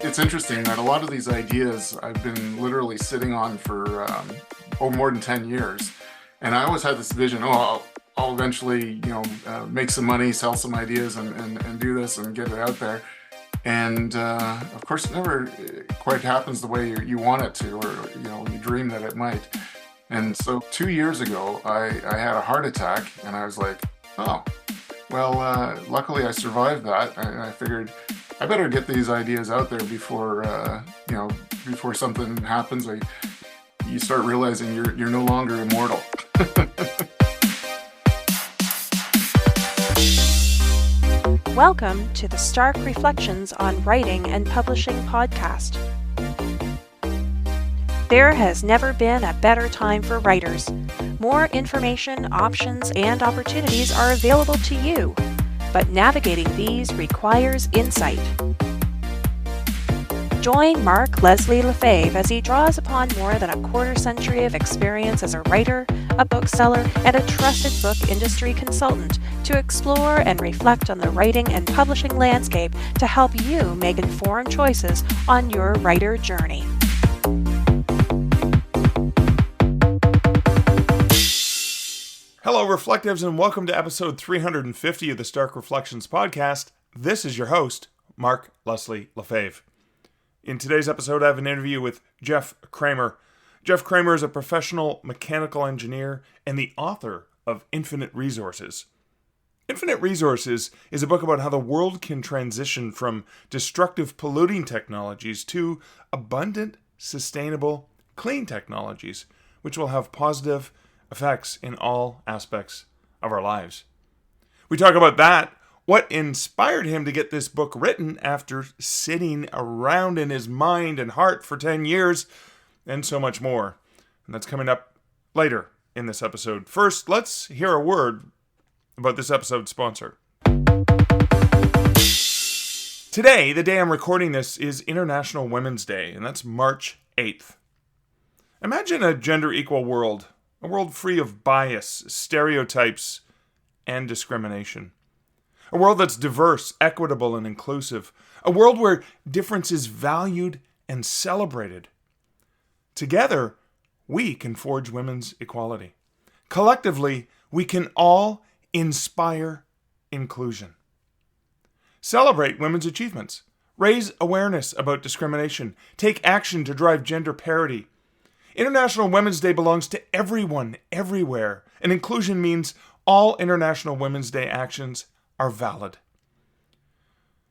It's interesting that a lot of these ideas I've been literally sitting on for more than 10 years. And I always had this vision, I'll eventually, make some money, sell some ideas and do this and get it out there. And of course, it never quite happens the way you want it to, or, you dream that it might. And so 2 years ago, I had a heart attack and I was like, luckily I survived that. And I figured I better get these ideas out there before something happens. You start realizing you're no longer immortal. Welcome to the Stark Reflections on Writing and Publishing podcast. There has never been a better time for writers. More information, options, and opportunities are available to you, but navigating these requires insight. Join Mark Leslie Lefebvre as he draws upon more than a quarter century of experience as a writer, a bookseller, and a trusted book industry consultant to explore and reflect on the writing and publishing landscape to help you make informed choices on your writer journey. Hello, Reflectives, and welcome to episode 350 of the Stark Reflections podcast. This is your host, Mark Leslie Lefebvre. In today's episode, I have an interview with Jeff Krehmer. Jeff Krehmer is a professional mechanical engineer and the author of Infinite Resources. Infinite Resources is a book about how the world can transition from destructive, polluting technologies to abundant, sustainable, clean technologies, which will have positive effects in all aspects of our lives. We talk about that, what inspired him to get this book written after sitting around in his mind and heart for 10 years, and so much more. And that's coming up later in this episode. First, let's hear a word about this episode's sponsor. Today, the day I'm recording this, is International Women's Day, and that's March 8th. Imagine a gender-equal world. A world free of bias, stereotypes, and discrimination. A world that's diverse, equitable, and inclusive. A world where difference is valued and celebrated. Together, we can forge women's equality. Collectively, we can all inspire inclusion. Celebrate women's achievements. Raise awareness about discrimination. Take action to drive gender parity. International Women's Day belongs to everyone, everywhere, and inclusion means all International Women's Day actions are valid.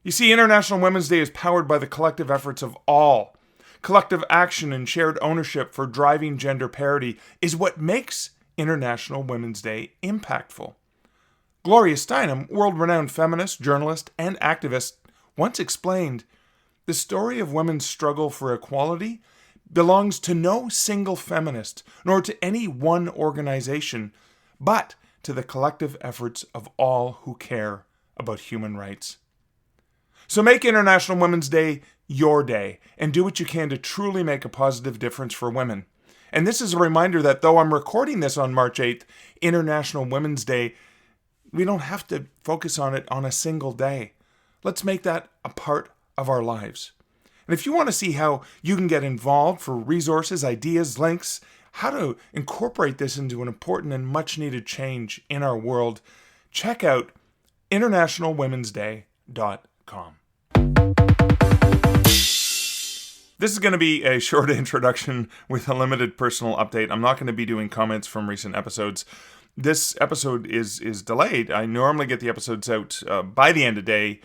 You see, International Women's Day is powered by the collective efforts of all. Collective action and shared ownership for driving gender parity is what makes International Women's Day impactful. Gloria Steinem, world-renowned feminist, journalist, and activist, once explained, the story of women's struggle for equality belongs to no single feminist, nor to any one organization, but to the collective efforts of all who care about human rights. So make International Women's Day your day, and do what you can to truly make a positive difference for women. And this is a reminder that though I'm recording this on March 8th, International Women's Day, we don't have to focus on it on a single day. Let's make that a part of our lives. And if you want to see how you can get involved for resources, ideas, links, how to incorporate this into an important and much-needed change in our world, check out internationalwomensday.com. This is going to be a short introduction with a limited personal update. I'm not going to be doing comments from recent episodes. This episode is delayed. I normally get the episodes out by the end of the day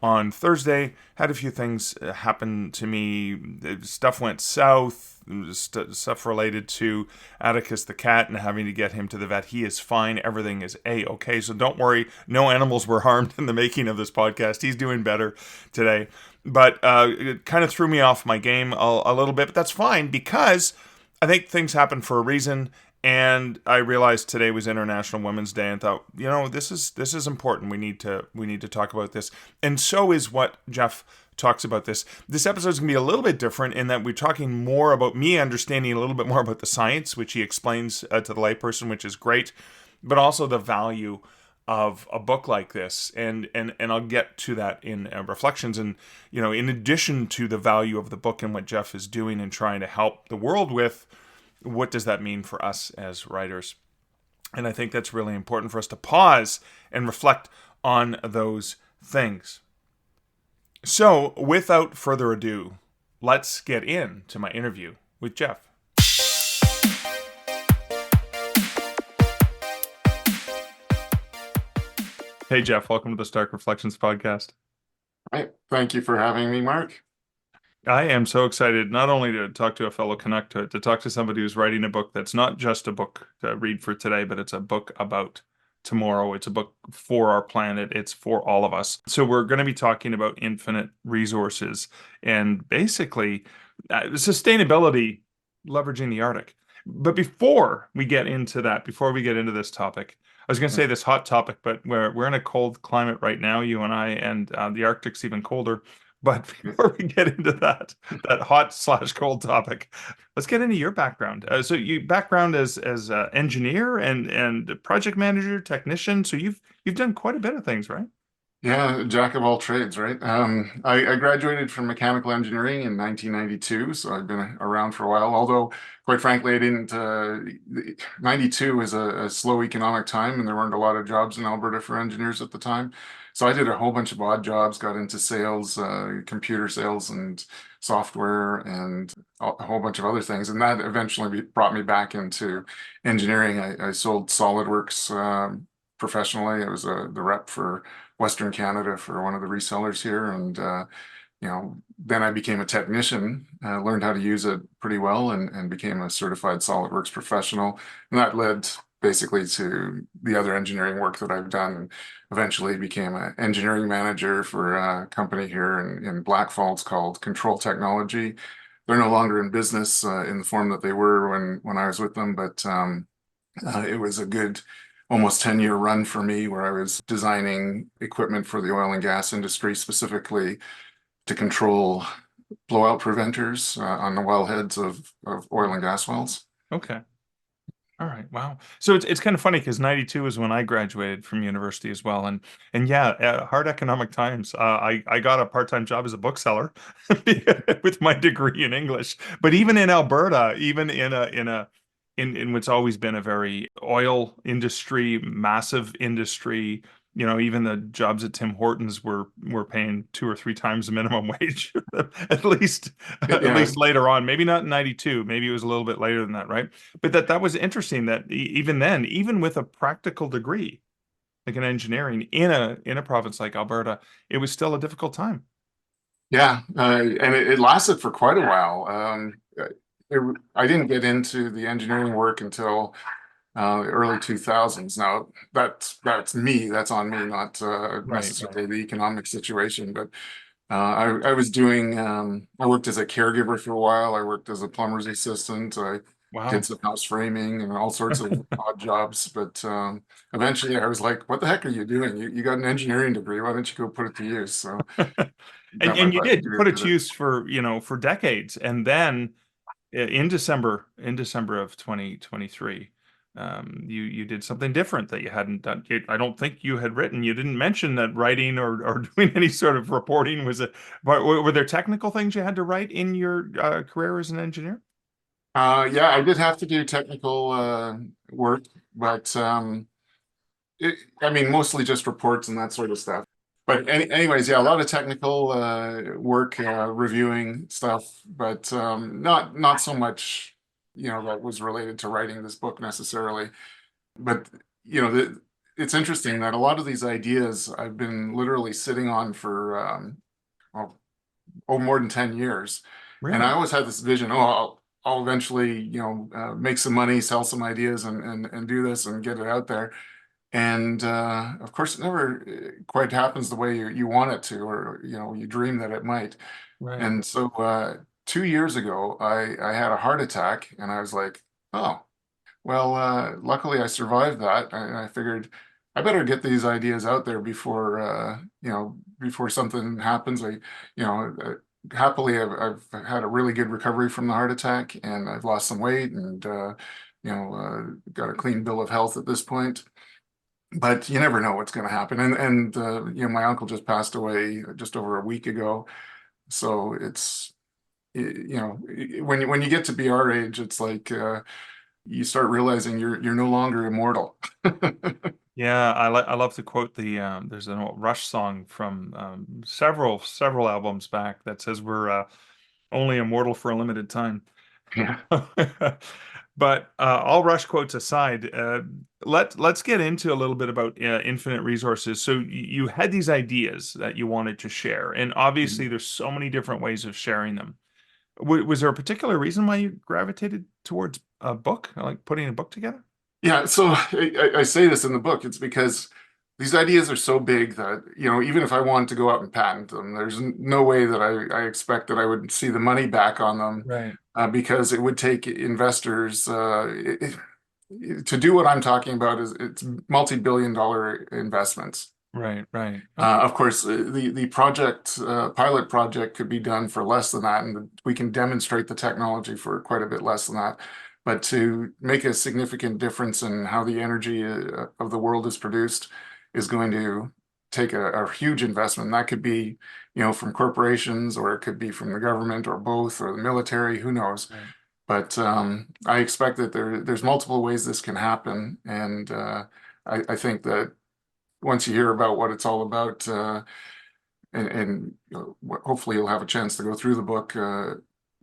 on Thursday. Had a few things happen to me. Stuff went south. Stuff related to Atticus the cat and having to get him to the vet. He is fine. Everything is A-okay. So don't worry. No animals were harmed in the making of this podcast. He's doing better today. But it kind of threw me off my game a little bit. But that's fine because I think things happen for a reason. And I realized today was International Women's Day and thought, this is important. We need to talk about this. And so is what Jeff talks about this. This episode is going to be a little bit different in that we're talking more about me understanding a little bit more about the science, which he explains to the layperson, which is great, but also the value of a book like this, and I'll get to that in reflections. And in addition to the value of the book and what Jeff is doing and trying to help the world with, what does that mean for us as writers? And I think that's really important for us to pause and reflect on those things. So, without further ado, let's get into my interview with Jeff. Hey, Jeff, welcome to the Stark Reflections podcast. Right. Thank you for having me, Mark. I am so excited not only to talk to a fellow Canuck, to talk to somebody who's writing a book that's not just a book to read for today, but it's a book about tomorrow. It's a book for our planet. It's for all of us. So we're going to be talking about infinite resources and basically sustainability, leveraging the Arctic. But before we get into that, before we get into this topic, I was going to say this hot topic, but we're in a cold climate right now, you and I, and the Arctic's even colder. But before we get into that hot/cold topic, let's get into your background. So you background as engineer and project manager, technician. So you've done quite a bit of things, right? Yeah, jack of all trades, right? I graduated from mechanical engineering in 1992, so I've been around for a while. Although, quite frankly, I didn't. 92 was a slow economic time, and there weren't a lot of jobs in Alberta for engineers at the time. So I did a whole bunch of odd jobs, got into sales, computer sales, and software, and a whole bunch of other things. And that eventually brought me back into engineering. I sold SolidWorks professionally. I was the rep for Western Canada for one of the resellers here. And, then I became a technician, learned how to use it pretty well, and became a certified SolidWorks professional. And that led basically to the other engineering work that I've done, and eventually became an engineering manager for a company here in Blackfalds called Control Technology. They're no longer in business in the form that they were when I was with them, but it was a good almost 10-year run for me where I was designing equipment for the oil and gas industry, specifically to control blowout preventers on the wellheads of oil and gas wells. Okay. All right. Wow. So it's kind of funny because 92 is when I graduated from university as well. And yeah, hard economic times. I got a part-time job as a bookseller with my degree in English. But even in Alberta, even in what's always been a very oil industry, massive industry, even the jobs at Tim Hortons were paying 2 or 3 times the minimum wage, at least later on. Maybe not in 92, maybe it was a little bit later than that, right? But that was interesting that even then, even with a practical degree, like in engineering, in a province like Alberta, it was still a difficult time. Yeah, and it lasted for quite a while. I didn't get into the engineering work until the early 2000s. Now that's me. That's on me, not necessarily the economic situation. But I was doing. I worked as a caregiver for a while. I worked as a plumber's assistant. I did some house framing and all sorts of odd jobs. But eventually, I was like, "What the heck are you doing? You got an engineering degree. Why don't you go put it to use?" So, and you did put it to use for decades, and then in December of 2023, you did something different that you hadn't done. I don't think you had written. You didn't mention that writing or doing any sort of reporting was a. Were there technical things you had to write in your career as an engineer? Yeah, I did have to do technical work, but I mean, mostly just reports and that sort of stuff. But anyways, yeah, a lot of technical work, reviewing stuff, but not so much, that was related to writing this book necessarily. But it's interesting that a lot of these ideas I've been literally sitting on for more than 10 years, and I always had this vision. I'll eventually, make some money, sell some ideas, and do this and get it out there. And of course, it never quite happens the way you want it to, or you dream that it might. Right. And so 2 years ago, I had a heart attack, and I was like, oh, well, luckily I survived that, and I figured I better get these ideas out there before something happens. Happily, I've had a really good recovery from the heart attack, and I've lost some weight, and got a clean bill of health at this point. but you never know what's going to happen. And you know, my uncle just passed away just over a week ago, so it's you know, when you get to be our age, it's like you start realizing you're no longer immortal. Yeah, I love to quote there's an old Rush song from several albums back that says we're only immortal for a limited time. Yeah. But all Rush quotes aside, let's get into a little bit about infinite resources. So you had these ideas that you wanted to share, and obviously there's so many different ways of sharing them. Was there a particular reason why you gravitated towards a book, like putting a book together? Yeah, so I say this in the book. It's because these ideas are so big that, you know, even if I wanted to go out and patent them, there's no way that I expect that I would see the money back on them, Right. because it would take investors to do what I'm talking about. Is it's multi-billion dollar investments. Right, right. Okay. Of course, the project pilot project could be done for less than that, and we can demonstrate the technology for quite a bit less than that. But to make a significant difference in how the energy of the world is produced is going to take a huge investment. And that could be, you know, from corporations, or it could be from the government, or both, or the military, who knows. Right. But I expect that there's multiple ways this can happen, and I think that once you hear about what it's all about, and you know, hopefully you'll have a chance to go through the book,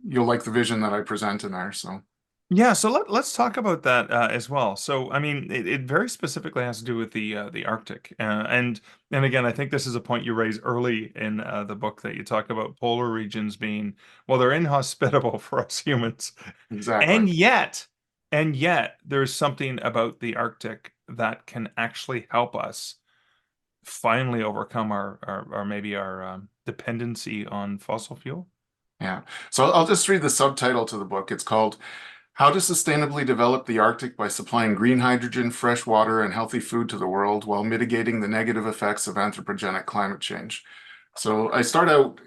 you'll like the vision that I present in there. So Yeah, so let's talk about that as well. So, I mean, it very specifically has to do with the Arctic, and again, I think this is a point you raise early in the book that you talk about polar regions being, well, they're inhospitable for us humans, exactly. and yet, and yet, there's something about the Arctic that can actually help us finally overcome our maybe our dependency on fossil fuel. Yeah. So I'll just read the subtitle to the book. It's called How to Sustainably Develop the Arctic by Supplying Green Hydrogen, Fresh Water, and Healthy Food to the World while Mitigating the Negative Effects of Anthropogenic Climate Change. So I start out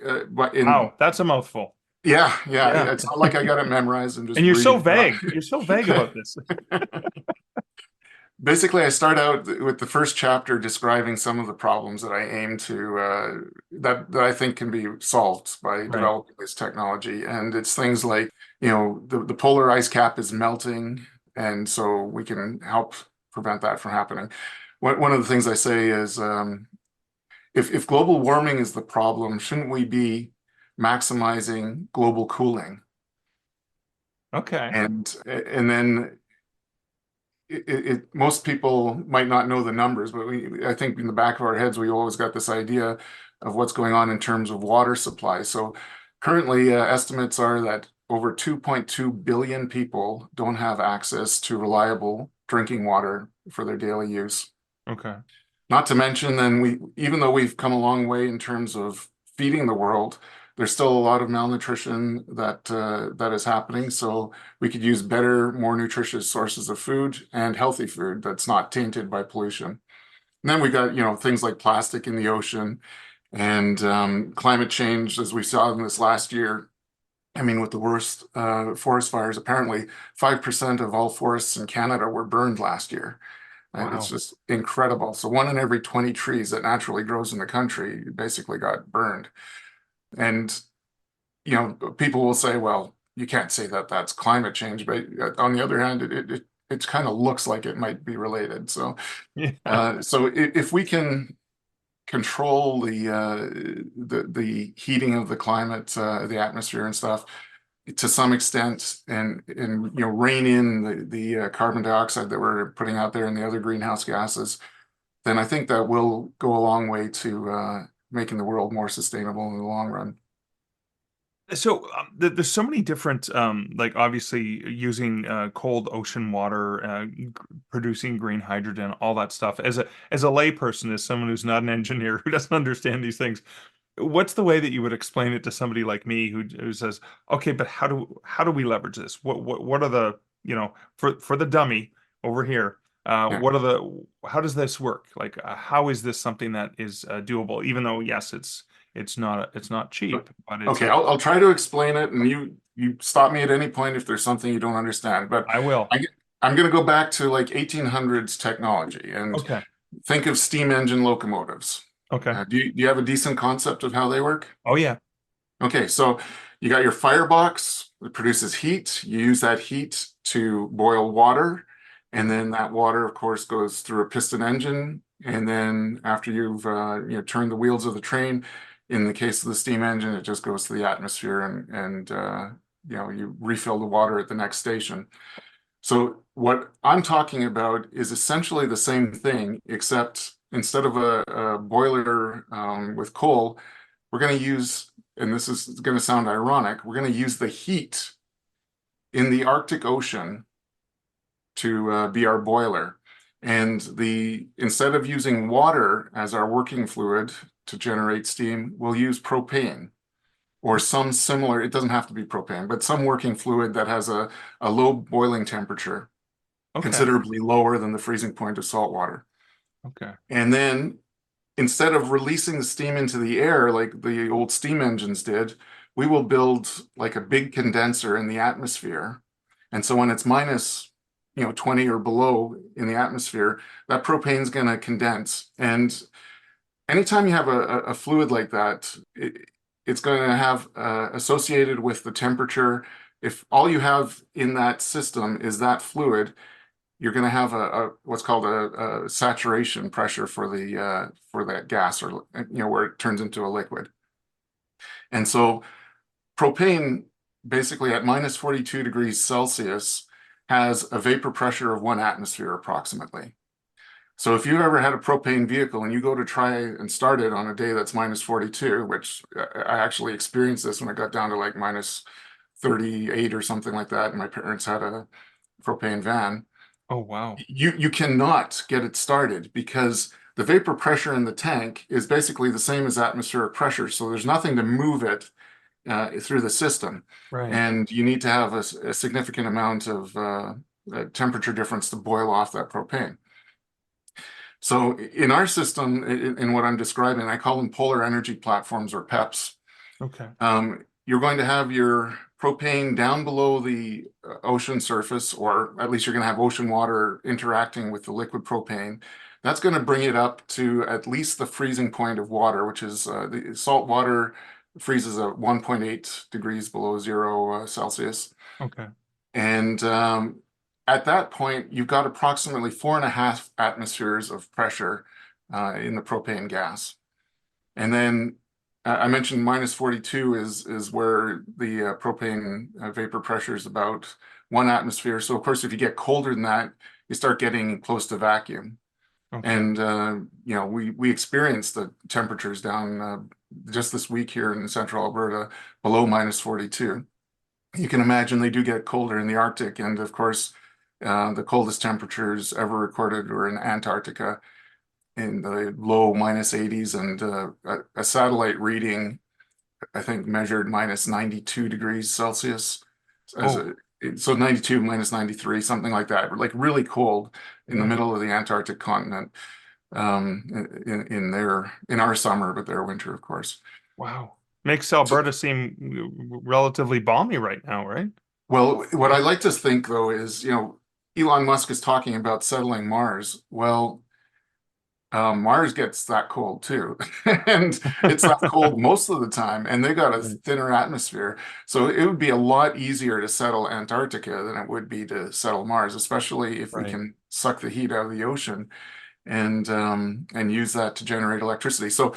in, Wow, that's a mouthful. yeah, yeah. Yeah. It's not like I got it memorized and just And you're so reading vague. You're so vague it. about this. Basically, I start out with the first chapter describing some of the problems that I aim to that I think can be solved by Right. developing this technology. And it's things like, you know, the polar ice cap is melting, and so we can help prevent that from happening. One of the things I say is, if global warming is the problem, shouldn't we be maximizing global cooling? Okay. And then most people might not know the numbers, but I think in the back of our heads, we always got this idea of what's going on in terms of water supply. So currently, estimates are that over 2.2 billion people don't have access to reliable drinking water for their daily use. Okay. Not to mention, then even though we've come a long way in terms of feeding the world, there's still a lot of malnutrition that is happening. So we could use better, more nutritious sources of food and healthy food that's not tainted by pollution. And then we got, you know, things like plastic in the ocean and climate change, as we saw in this last year. I mean, with the worst forest fires, apparently 5% of all forests in Canada were burned last year. And it's Wow. just incredible. So one in every 20 trees that naturally grows in the country basically got burned. And, you know, people will say, well, you can't say that that's climate change. But on the other hand, it kind of looks like it might be related. So, Yeah. if we can control the heating of the climate, the atmosphere and stuff to some extent, and you know, rein in the carbon dioxide that we're putting out there and the other greenhouse gases, then I think that will go a long way to making the world more sustainable in the long run. So there's so many different, like obviously using cold ocean water, producing green hydrogen, all that stuff. As a layperson, as someone who's not an engineer who doesn't understand these things, what's the way that you would explain it to somebody like me who says, okay, but how do we leverage this? What are the, you know, for the dummy over here? Yeah. How does this work? Like, how is this something that is doable? Even though, yes, it's not cheap, but it's Okay, I'll try to explain it, and you stop me at any point if there's something you don't understand. But I will. I, I'm going to go back to like 1800s technology, and Okay. think of steam engine locomotives. Okay. Do you have a decent concept of how they work? Oh yeah. Okay, so you got your firebox that produces heat. You use that heat to boil water, and then that water, of course, goes through a piston engine. And then after you've turned the wheels of the train, in the case of the steam engine, it just goes to the atmosphere, and you refill the water at the next station. So what I'm talking about is essentially the same thing, except instead of a boiler with coal, we're going to use, and this is going to sound ironic, we're going to use the heat in the Arctic Ocean to be our boiler. And instead of using water as our working fluid to generate steam, we'll use propane or some similar, it doesn't have to be propane, but some working fluid that has a low boiling temperature, Okay. considerably lower than the freezing point of salt water. Okay. And then instead of releasing the steam into the air like the old steam engines did, we will build like a big condenser in the atmosphere. And so when it's minus 20 or below in the atmosphere, that propane is going to condense. And anytime you have a fluid like that, it's going to have associated with the temperature. If all you have in that system is that fluid, you're going to have what's called a saturation pressure for that gas, or where it turns into a liquid. And so propane, basically at minus 42 degrees Celsius, has a vapor pressure of 1 atmosphere approximately. So if you ever had a propane vehicle and you go to try and start it on a day that's minus 42, which I actually experienced this when it got down to like minus 38 or something like that, and my parents had a propane van. Oh wow. You cannot get it started because the vapor pressure in the tank is basically the same as atmospheric pressure. So there's nothing to move it through the system. Right. And you need to have a significant amount of temperature difference to boil off that propane. So in our system, in what I'm describing, I call them polar energy platforms, or PEPs. Okay. You're going to have your propane down below the ocean surface, or at least you're going to have ocean water interacting with the liquid propane. That's going to bring it up to at least the freezing point of water, which is the salt water freezes at 1.8 degrees below 0 Celsius. Okay. And at that point, you've got approximately 4.5 atmospheres of pressure in the propane gas. And then I mentioned minus 42 is where the propane vapor pressure is about 1 atmosphere. So of course, if you get colder than that, you start getting close to vacuum. Okay. And we experienced the temperatures down just this week here in central Alberta below minus 42. You can imagine they do get colder in the Arctic, and of course, the coldest temperatures ever recorded were in Antarctica in the low minus 80s, and a satellite reading, I think, measured minus 92 degrees Celsius. Oh. So 92 minus 93, something like that, like really cold in the Yeah. middle of the Antarctic continent in our summer, but their winter, of course. Wow. Makes So, Alberta seem relatively balmy right now, right? well, what I like to think though is, Elon Musk is talking about settling Mars. Well, Mars gets that cold too, and it's that cold most of the time, and they got a Right. thinner atmosphere. So it would be a lot easier to settle Antarctica than it would be to settle Mars, especially if we Right. can suck the heat out of the ocean and use that to generate electricity. So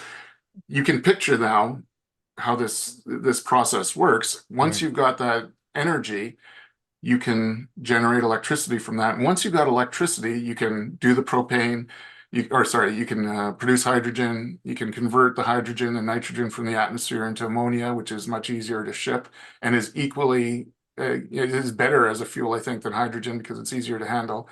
you can picture now how this process works. Once Right. you've got that energy, you can generate electricity from that. And once you've got electricity, you can do the propane, you can produce hydrogen. You can convert the hydrogen and nitrogen from the atmosphere into ammonia, which is much easier to ship and is equally, it is better as a fuel, I think, than hydrogen because it's easier to handle.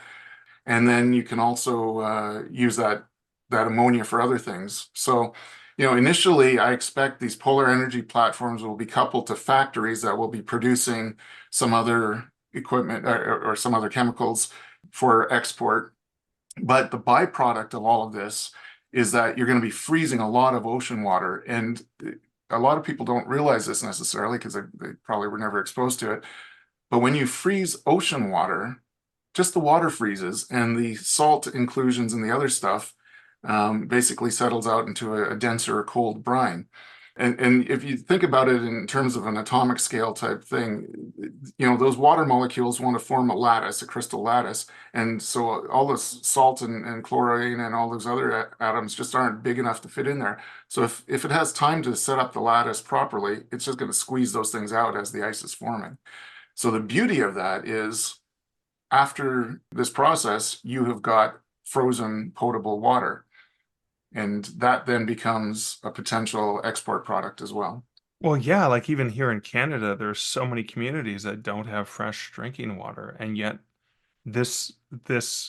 And then you can also use that ammonia for other things. So, initially, I expect these polar energy platforms will be coupled to factories that will be producing some other equipment or some other chemicals for export. But the byproduct of all of this is that you're going to be freezing a lot of ocean water. And a lot of people don't realize this necessarily because they probably were never exposed to it. But when you freeze ocean water, just the water freezes and the salt inclusions and the other stuff basically settles out into a denser cold brine. And if you think about it in terms of an atomic scale type thing, those water molecules want to form a lattice, a crystal lattice. And so all this salt and chlorine and all those other atoms just aren't big enough to fit in there. So if it has time to set up the lattice properly, it's just going to squeeze those things out as the ice is forming. So the beauty of that is after this process, you have got frozen potable water. And that then becomes a potential export product as well. Well, yeah, like even here in Canada, there's so many communities that don't have fresh drinking water, and yet this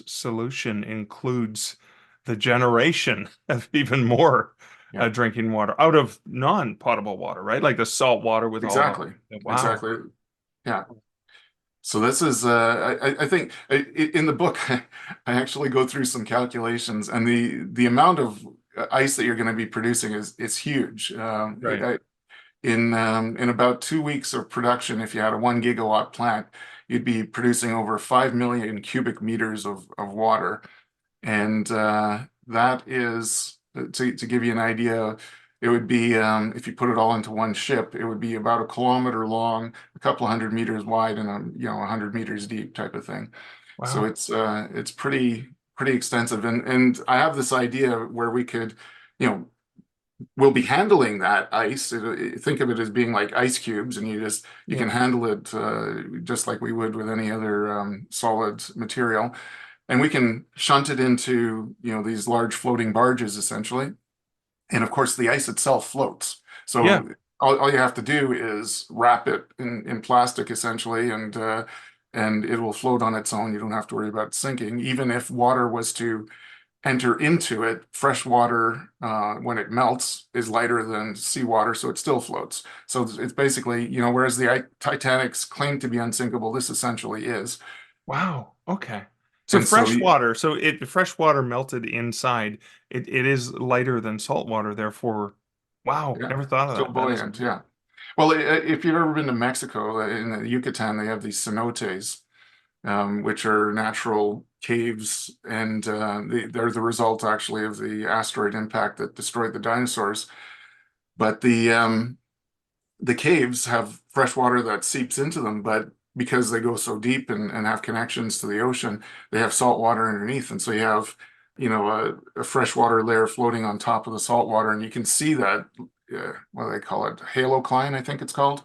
solution includes the generation of even more Yeah, drinking water out of non-potable water, right? Like the salt water with all exactly. wow. Exactly. Yeah. So this is, I think in the book, I actually go through some calculations, and the amount of ice that you're going to be producing is huge. Right. In about 2 weeks of production, if you had a 1 gigawatt plant, you'd be producing over 5 million cubic meters of water. And that is, to give you an idea, it would be, if you put it all into one ship, it would be about a kilometer long, a couple hundred meters wide, and 100 meters deep type of thing. So Wow. it's pretty extensive. And I have this idea where we could, you know, we'll be handling that ice. Think of it as being like ice cubes, and you can Yeah. handle it just like we would with any other solid material. And we can shunt it into, these large floating barges essentially. And of course, the ice itself floats. Yeah. So all you have to do is wrap it in plastic essentially, and it will float on its own. You don't have to worry about sinking. Even if water was to enter into it, fresh water, when it melts, is lighter than seawater, so it still floats. So it's basically, whereas the Titanic's claim to be unsinkable, this essentially is. Wow. Okay. So And so, fresh water, so it fresh water melted inside. It is lighter than salt water, therefore, wow, yeah, never thought of still that. That is buoyant, yeah. Well, if you've ever been to Mexico, in the Yucatan, they have these cenotes, which are natural caves, and they're the result actually of the asteroid impact that destroyed the dinosaurs. But the caves have fresh water that seeps into them, but because they go so deep and have connections to the ocean, they have salt water underneath. And so you have, a freshwater layer floating on top of the salt water. And you can see that, what do they call it? Halocline, I think it's called,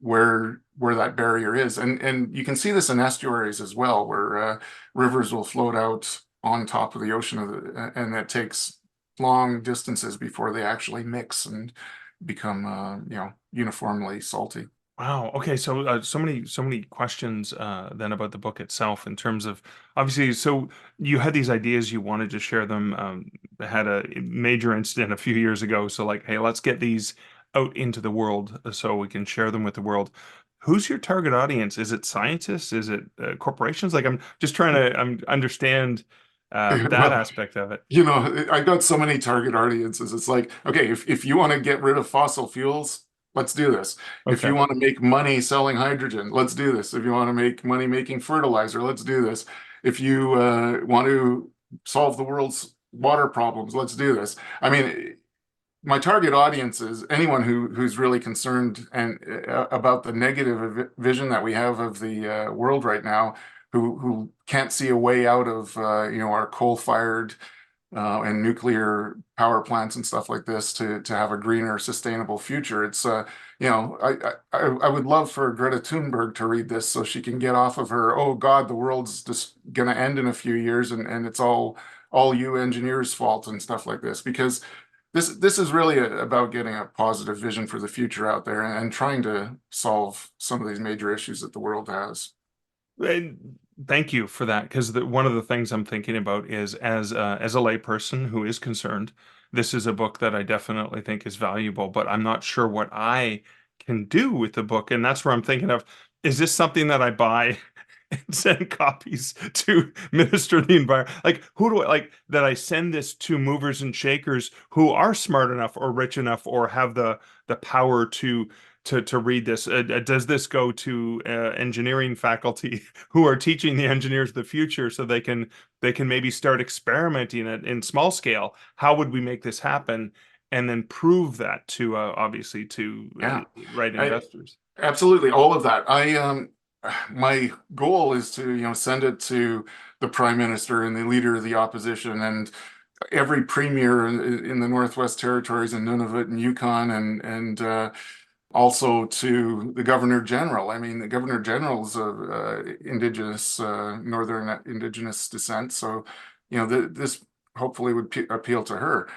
where that barrier is. And you can see this in estuaries as well, where rivers will float out on top of the ocean, and it takes long distances before they actually mix and become, uniformly salty. wow. Okay, so so many questions then about the book itself in terms of obviously. So you had these ideas, you wanted to share them. Had a major incident a few years ago, so like, hey, let's get these out into the world so we can share them with the world. Who's your target audience? Is it scientists? Is it corporations? Like, I'm just trying to understand that Well, aspect of it. I've got so many target audiences. It's like, okay, if you want to get rid of fossil fuels, let's do this. If Okay. you want to make money selling hydrogen, let's do this. If you want to make money making fertilizer, let's do this. If you want to solve the world's water problems, let's do this. I mean, my target audience is anyone who's really concerned and about the negative vision that we have of the world right now, who can't see a way out of our coal-fired and nuclear power plants and stuff like this to have a greener, sustainable future. It's I would love for Greta Thunberg to read this so she can get off of her, oh God, the world's just gonna end in a few years, and it's all you engineers' fault and stuff like this, because this is really about getting a positive vision for the future out there, and trying to solve some of these major issues that the world has. And thank you for that, because one of the things I'm thinking about is as a layperson who is concerned, this is a book that I definitely think is valuable, but I'm not sure what I can do with the book, and that's where I'm thinking of, is this something that I buy and send copies to minister the environment? Like, who do I like that I send this to movers and shakers who are smart enough or rich enough or have the power to to read this? Does this go to engineering faculty who are teaching the engineers of the future so they can maybe start experimenting in small scale? How would we make this happen? And then prove that to obviously to Yeah. right I, investors. Absolutely, all of that. My goal is to, send it to the prime minister and the leader of the opposition and every premier in the Northwest Territories and Nunavut and Yukon and also to the governor general. I mean, the governor general is of indigenous, northern indigenous descent, so this hopefully would appeal to her.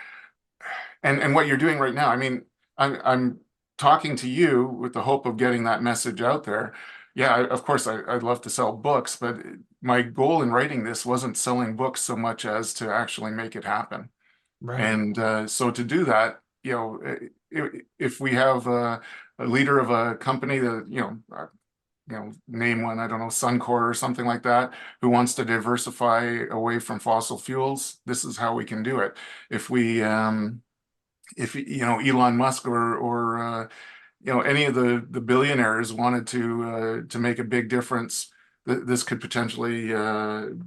And what you're doing right now, I mean, I'm talking to you with the hope of getting that message out there. Yeah, of course, I'd love to sell books, but my goal in writing this wasn't selling books so much as to actually make it happen. Right. And so to do that, if we have a leader of a company that, name one, I don't know, Suncor or something like that, who wants to diversify away from fossil fuels, this is how we can do it. If we if Elon Musk or any of the billionaires wanted to make a big difference, this could potentially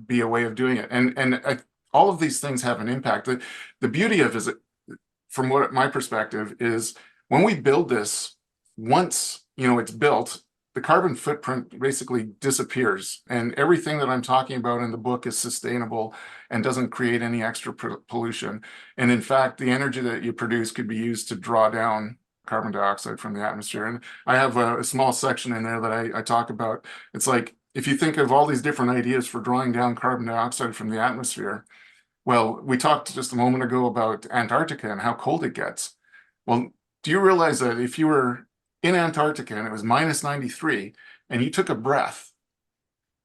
be a way of doing it. And all of these things have an impact. The beauty of it, from what my perspective is, when we build this, once it's built, the carbon footprint basically disappears, and everything that I'm talking about in the book is sustainable and doesn't create any extra pollution. And in fact, the energy that you produce could be used to draw down carbon dioxide from the atmosphere. And I have a small section in there that I talk about. It's like, if you think of all these different ideas for drawing down carbon dioxide from the atmosphere, well, we talked just a moment ago about Antarctica and how cold it gets. Well, do you realize that if you were in Antarctica and it was minus 93 and you took a breath,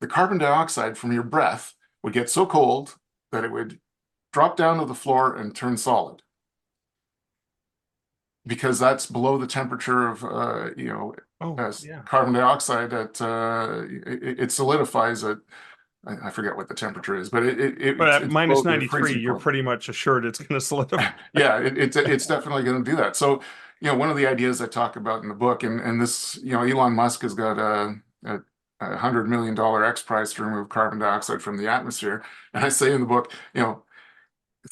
the carbon dioxide from your breath would get so cold that it would drop down to the floor and turn solid? Because that's below the temperature of Yeah. carbon dioxide at it solidifies at, I forget what the temperature is, but But at it's below minus the 93, freezing you're point. pretty much assured it's going to solidify. Yeah, it's definitely going to do that. So, one of the ideas I talk about in the book, and this, Elon Musk has got a $100 million X prize to remove carbon dioxide from the atmosphere. And I say in the book,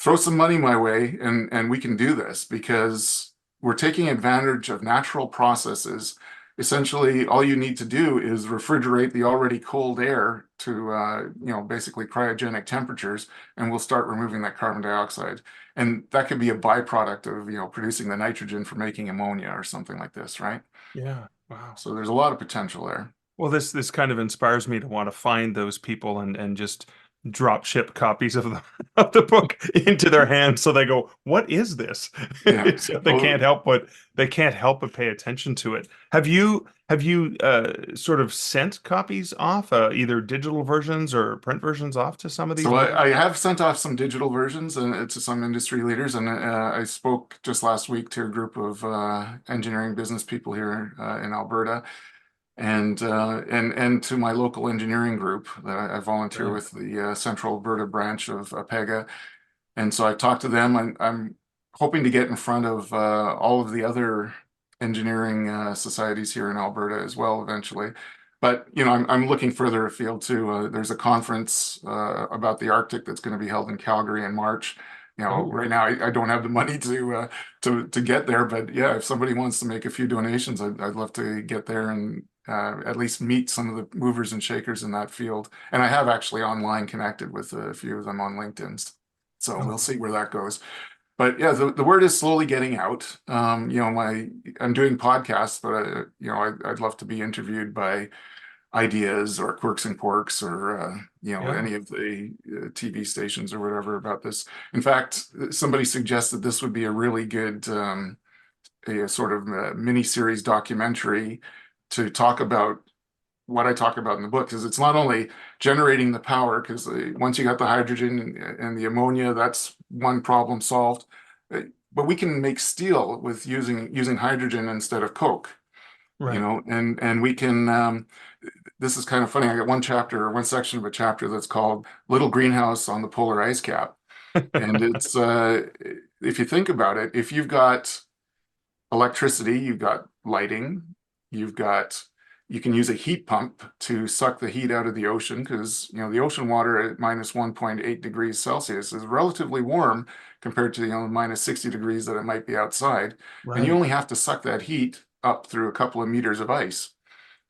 throw some money my way and we can do this, because we're taking advantage of natural processes. Essentially, all you need to do is refrigerate the already cold air to, basically cryogenic temperatures, and we'll start removing that carbon dioxide. And that could be a byproduct of, producing the nitrogen for making ammonia or something like this, right? Yeah. Wow. So there's a lot of potential there. Well, this kind of inspires me to want to find those people and just drop ship copies of the of the book into their hands so they go, "What is this?" Yeah. So Well, they can't help but pay attention to it. Have you sort of sent copies off, either digital versions or print versions off to some of these so people? I have sent off some digital versions and to some industry leaders, and I spoke just last week to a group of engineering business people here in Alberta, and to my local engineering group that I volunteer Right. with, the Central Alberta branch of APEGA. And so I talked to them. I'm hoping to get in front of all of the other engineering societies here in Alberta as well eventually. But I'm looking further afield too. There's a conference about the Arctic that's going to be held in Calgary in March. Oh, Right now I don't have the money to get there, but yeah, if somebody wants to make a few donations, I'd love to get there and at least meet some of the movers and shakers in that field. And I have actually online connected with a few of them on LinkedIn. So we'll oh, see where that goes. But yeah, the word is slowly getting out. I'm doing podcasts, but I'd love to be interviewed by Ideas or Quirks and Quarks or yeah. any of the TV stations or whatever about this. In fact, somebody suggested this would be a really good a sort of mini series documentary to talk about what I talk about in the book, because it's not only generating the power, because once you got the hydrogen and the ammonia, that's one problem solved. But we can make steel with using hydrogen instead of coke, Right. and we can. This is kind of funny. I got one section of a chapter that's called "Little Greenhouse on the Polar Ice Cap," and it's if you think about it, if you've got electricity, you've got lighting. You can use a heat pump to suck the heat out of the ocean because, the ocean water at minus 1.8 degrees Celsius is relatively warm compared to, minus 60 degrees that it might be outside. And you Right. only have to suck that heat up through a couple of meters of ice.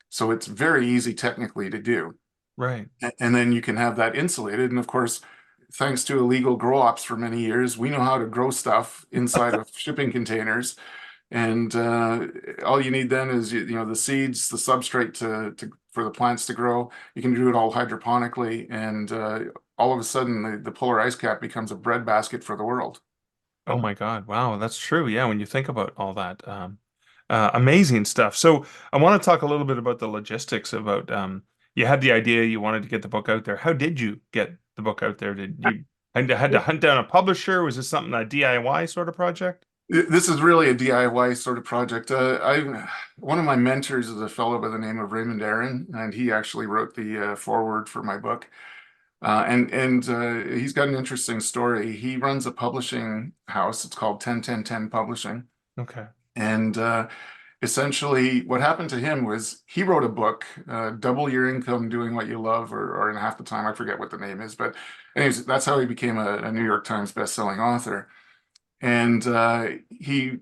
So it's very easy technically to do. Right. And then you can have that insulated. And of course, thanks to illegal grow ops for many years, we know how to grow stuff inside of shipping containers. And all you need then is the seeds, the substrate for the plants to grow. You can do it all hydroponically, and all of a sudden the polar ice cap becomes a breadbasket for the world. Oh my God. Wow, that's true. Yeah, when you think about all that, amazing stuff. So I want to talk a little bit about the logistics about you had the idea, you wanted to get the book out there. How did you get the book out there? Did you had to hunt down a publisher? Was this something a DIY sort of project? This is really a DIY sort of project. One of my mentors is a fellow by the name of Raymond Aaron, and he actually wrote the foreword for my book. And he's got an interesting story. He runs a publishing house. It's called 10-10-10 Publishing. Okay. And essentially, what happened to him was he wrote a book, Double Your Income Doing What You Love, or in half the time, I forget what the name is. But anyways, that's how he became a New York Times bestselling author. And he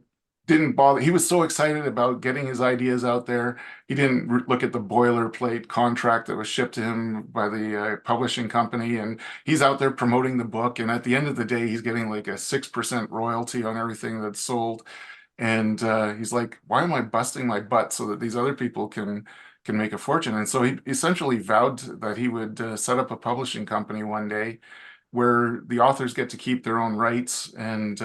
didn't bother. He was so excited about getting his ideas out there. He didn't look at the boilerplate contract that was shipped to him by the publishing company. And he's out there promoting the book. And at the end of the day, he's getting like a 6% royalty on everything that's sold. And he's like, why am I busting my butt so that these other people can make a fortune? And so he essentially vowed that he would set up a publishing company one day where the authors get to keep their own rights, and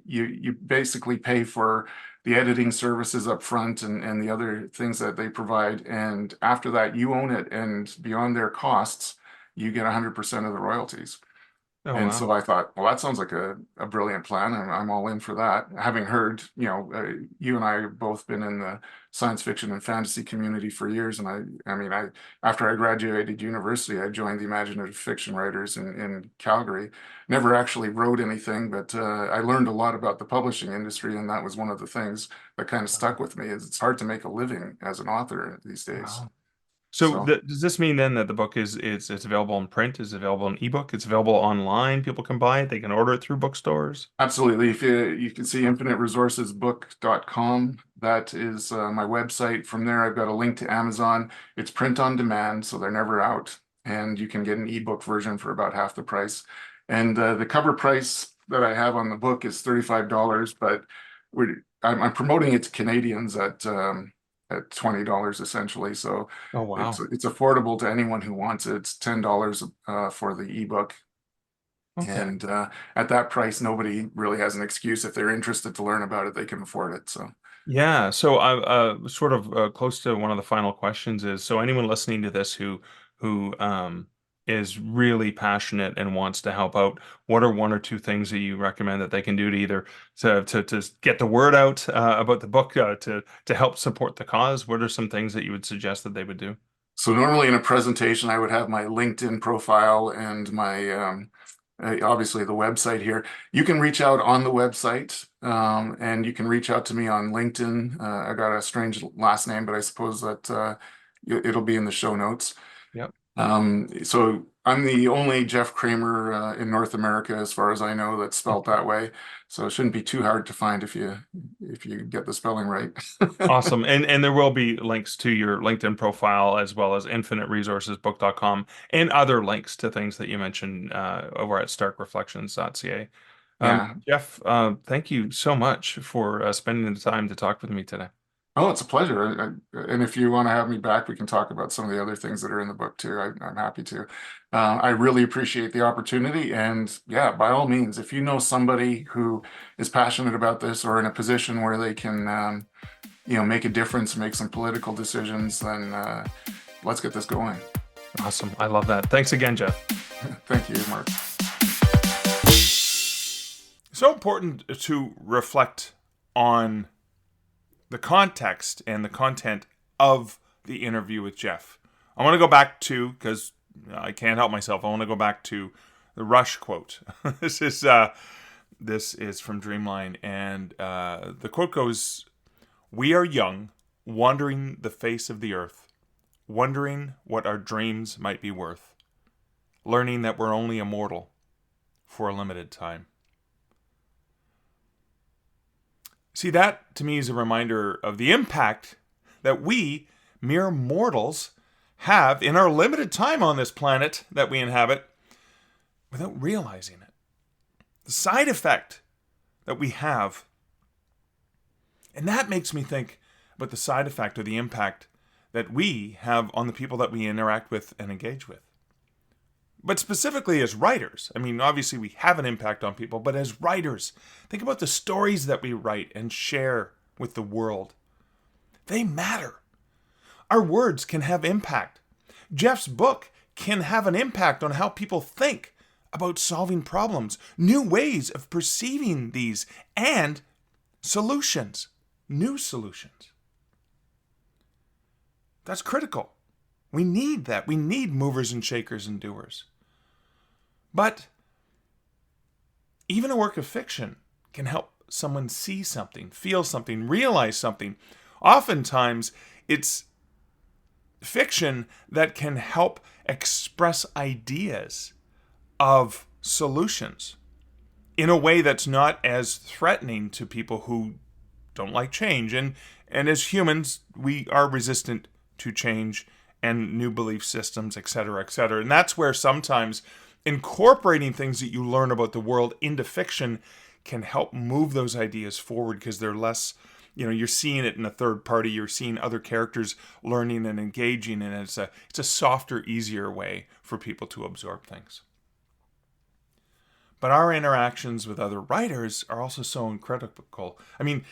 you basically pay for the editing services up front and the other things that they provide. And after that, you own it, and beyond their costs, you get 100% of the royalties. Oh And wow. so I thought, well, that sounds like a brilliant plan. I'm all in for that. Having heard, you and I have both been in the science fiction and fantasy community for years. And after I graduated university, I joined the imaginative fiction writers in Calgary. Never actually wrote anything, but I learned a lot about the publishing industry. And that was one of the things that kind of stuck with me is it's hard to make a living as an author these days. Wow. So So does this mean then that the book is it's available in print, is available in ebook, it's available online, people can buy it, they can order it through bookstores? absolutely. If you can see infiniteresourcesbook.com, that is my website. From there, I've got a link to Amazon. It's print on demand, so they're never out. And you can get an ebook version for about half the price. And the cover price that I have on the book is $35, but I'm promoting it to Canadians at $20 essentially. So Oh it's wow. it's affordable to anyone who wants it. It's $10 for the ebook. Okay. And at that price, nobody really has an excuse. If they're interested to learn about it, they can afford it. So Yeah, so I sort of close to one of the final questions is so anyone listening to this who is really passionate and wants to help out, what are one or two things that you recommend that they can do to either to get the word out about the book to help support the cause? What are some things that you would suggest that they would do? so normally in a presentation, I would have my LinkedIn profile and my obviously the website here. You can reach out on the website, and you can reach out to me on LinkedIn. I got a strange last name, but I suppose that it'll be in the show notes. Yep. So I'm the only Jeff Krehmer in North America, as far as I know, that's spelled that way. So it shouldn't be too hard to find if you get the spelling right. Awesome. And there will be links to your LinkedIn profile as well as infiniteresourcesbook.com and other links to things that you mentioned over at starkreflections.ca. Yeah. Jeff, thank you so much for spending the time to talk with me today. Oh, it's a pleasure. And if you want to have me back, we can talk about some of the other things that are in the book too. I'm happy to. I really appreciate the opportunity. And yeah, by all means, if you know somebody who is passionate about this or in a position where they can, make a difference, make some political decisions, then let's get this going. Awesome. I love that. Thanks again, Jeff. Thank you, Mark. So important to reflect on the context and the content of the interview with Jeff. I want to go back to, because I can't help myself, I want to go back to the Rush quote. This is from Dreamline, and the quote goes, We are young, wandering the face of the earth, wondering what our dreams might be worth, learning that we're only immortal for a limited time. See, that to me is a reminder of the impact that we, mere mortals, have in our limited time on this planet that we inhabit without realizing it. The side effect that we have. And that makes me think about the side effect or the impact that we have on the people that we interact with and engage with. But specifically as writers, I mean, obviously we have an impact on people, but as writers, think about the stories that we write and share with the world. They matter. Our words can have impact. Jeff's book can have an impact on how people think about solving problems, new ways of perceiving these, and solutions, new solutions. That's critical. We need that. We need movers and shakers and doers. But even a work of fiction can help someone see something, feel something, realize something. Oftentimes, it's fiction that can help express ideas of solutions in a way that's not as threatening to people who don't like change. And as humans, we are resistant to change and new belief systems, etc., etc. And that's where sometimes incorporating things that you learn about the world into fiction can help move those ideas forward because they're less, you're seeing it in a third party, you're seeing other characters learning and engaging, and it's a softer, easier way for people to absorb things. But our interactions with other writers are also so critical. I mean,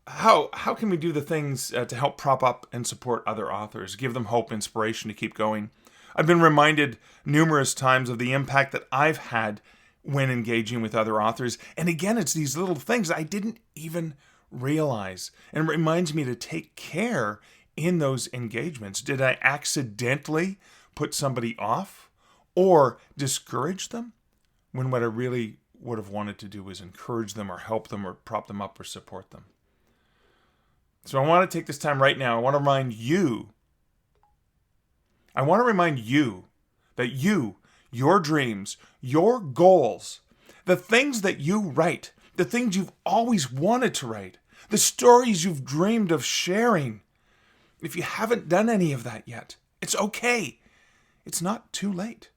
how can we do the things to help prop up and support other authors, give them hope, inspiration to keep going? I've been reminded numerous times of the impact that I've had when engaging with other authors. And again, it's these little things I didn't even realize. And it reminds me to take care in those engagements. Did I accidentally put somebody off or discourage them when what I really would have wanted to do was encourage them or help them or prop them up or support them? So I want to take this time right now. I want to remind you that your dreams, your goals, the things that you write, the things you've always wanted to write, the stories you've dreamed of sharing, if you haven't done any of that yet, it's okay. It's not too late.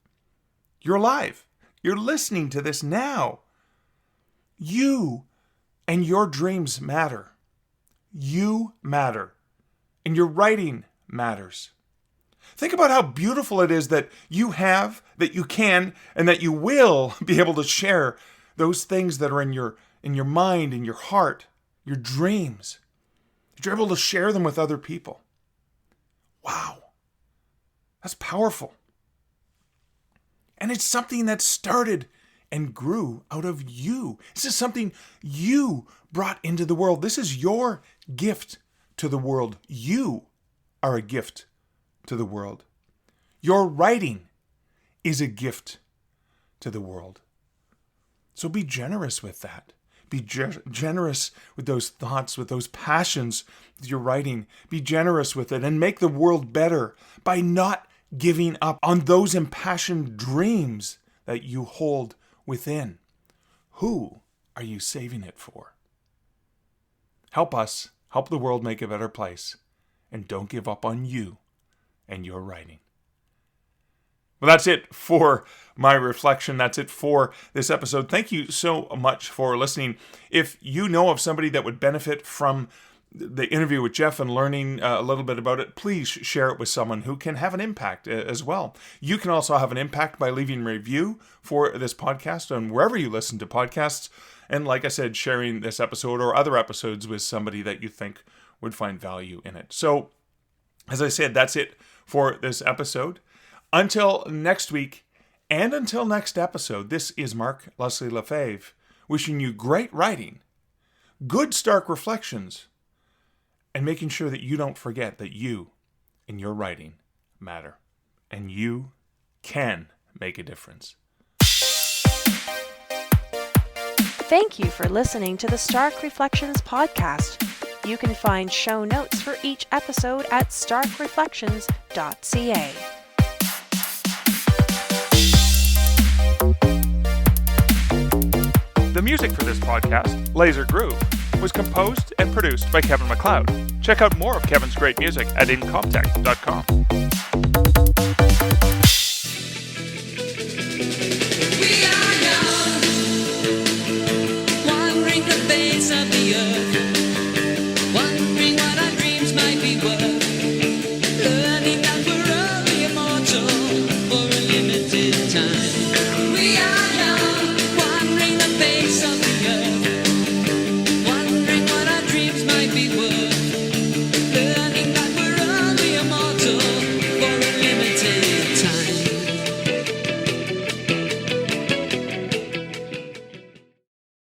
You're alive. You're listening to this now. You and your dreams matter. You matter. And your writing matters. Think about how beautiful it is that you have, that you can, and that you will be able to share those things that are in your mind, in your heart, your dreams. That you're able to share them with other people. Wow. That's powerful. And it's something that started and grew out of you. This is something you brought into the world. This is your gift to the world. You are a gift to the world. Your writing is a gift to the world. So be generous with that. Be generous with those thoughts, with those passions that you're writing. Be generous with it and make the world better by not giving up on those impassioned dreams that you hold within. Who are you saving it for? Help us, help the world make a better place, and don't give up on you and your writing. Well, that's it for my reflection. That's it for this episode. Thank you so much for listening. If you know of somebody that would benefit from the interview with Jeff and learning a little bit about it, please share it with someone who can have an impact as well. You can also have an impact by leaving a review for this podcast on wherever you listen to podcasts. And like I said, sharing this episode or other episodes with somebody that you think would find value in it. So, as I said, that's it for this episode. Until next week and until next episode, this is Mark Leslie Lefebvre wishing you great writing, good stark reflections, and making sure that you don't forget that you and your writing matter, and you can make a difference. Thank you for listening to the Stark Reflections podcast. You can find show notes for each episode at starkreflections.ca. The music for this podcast, Laser Groove, was composed and produced by Kevin MacLeod. Check out more of Kevin's great music at incomptech.com.